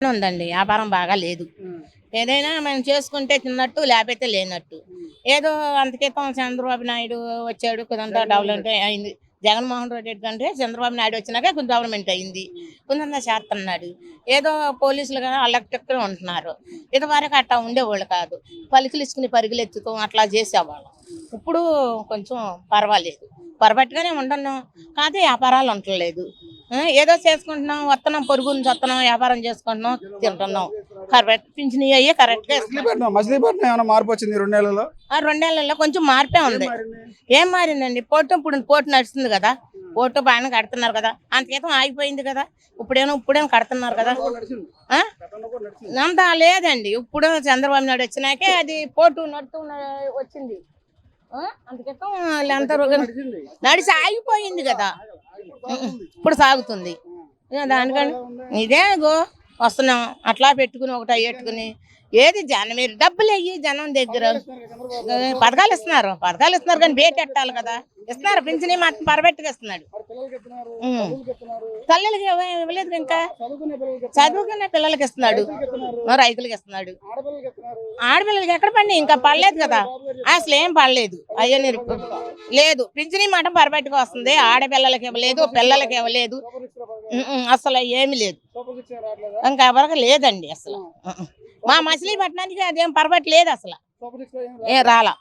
ఉందండి. వ్యాపారం బాగా లేదు. ఏదైనా మనం చేసుకుంటే తిన్నట్టు, లేకపోతే లేనట్టు. ఏదో అంతక్రితం చంద్రబాబు నాయుడు వచ్చాడు, కొంత డెవలప్‌మెంట్ అయింది. జగన్మోహన్ రెడ్డి కంటే చంద్రబాబు నాయుడు వచ్చినాక కొంచెం డెవలప్‌మెంట్ అయింది. కొంతంత చేస్తున్నాడు. ఏదో పోలీసులుగా అల్లకట్టుకుని ఉంటున్నారు. ఇదివరకు అట్టా ఉండేవాళ్ళు కాదు. పలుకులు ఇచ్చుకుని పరుగులెత్తుతూ అట్లా చేసేవాళ్ళం. ఇప్పుడు కొంచెం పర్వాలేదు. పర్ఫెక్ట్‌గానే ఉంటున్నాం. కాకపోతే వ్యాపారాలు ఉండట్లేదు. ఏదో చేసుకుంటున్నాం, వస్తున్నాం, పొరుగు నుంచి వస్తున్నాం, వ్యాపారం చేసుకుంటున్నాం, తింటున్నాం. కరెక్ట్ పింఛనయ్యే కరెక్ట్‌గా ఇస్తున్నారు. మచిలీపట్నం ఏమైనా మార్పు వచ్చింది 2 నెలల్లో? ఆ 2 నెలల్లో కొంచెం మార్పే ఉంది. ఏం మారిందండి? ఇప్పుడు పోటు నడుస్తుంది కదా! పోటు బాగానే కడుతున్నారు కదా! అంతకేతం ఆగిపోయింది కదా! ఇప్పుడేమో కడుతున్నారు కదా! ఆ? అంతా లేదండి. ఇప్పుడు చంద్రబాబు నాయుడు వచ్చినాకే అది పోటు వచ్చింది. అందుకేతం వాళ్ళందరూ నడిచి ఆగిపోయింది కదా! ఇప్పుడు సాగుతుంది. దానికని ఇదే వస్తున్నాం అట్లా పెట్టుకుని ఒకటి అయ్యట్టుకుని ఏది జనం మీరు డబ్బులు అయ్యి జనం దగ్గర పథకాలు ఇస్తున్నారు కానీ బేట్ ఎట్టాలి కదా. ఇస్తున్నారు పింఛని మాత్రం పర్ఫెక్ట్గా ఇస్తున్నాడు. తల్లులకి ఇవ్వలేదు, ఇంకా చదువుకునే పిల్లలకి ఇస్తున్నాడు, రైతులకి ఇస్తున్నాడు. ఆడపిల్లలకి ఎక్కడ పడి ఇంకా పడలేదు కదా, అసలు ఏం పడలేదు. అయ్యో లేదు, పింఛని మాట పర్ఫెక్ట్గా వస్తుంది. ఆడపిల్లలకి ఇవ్వలేదు, పిల్లలకి ఇవ్వలేదు, అసలు ఏమి లేదు. ఇంకా ఎవరికి లేదండి అసలు. మా మచిలీపట్నానికి అదేం పర్ఫెక్ట్ లేదు అసలు. ఏ రాలా.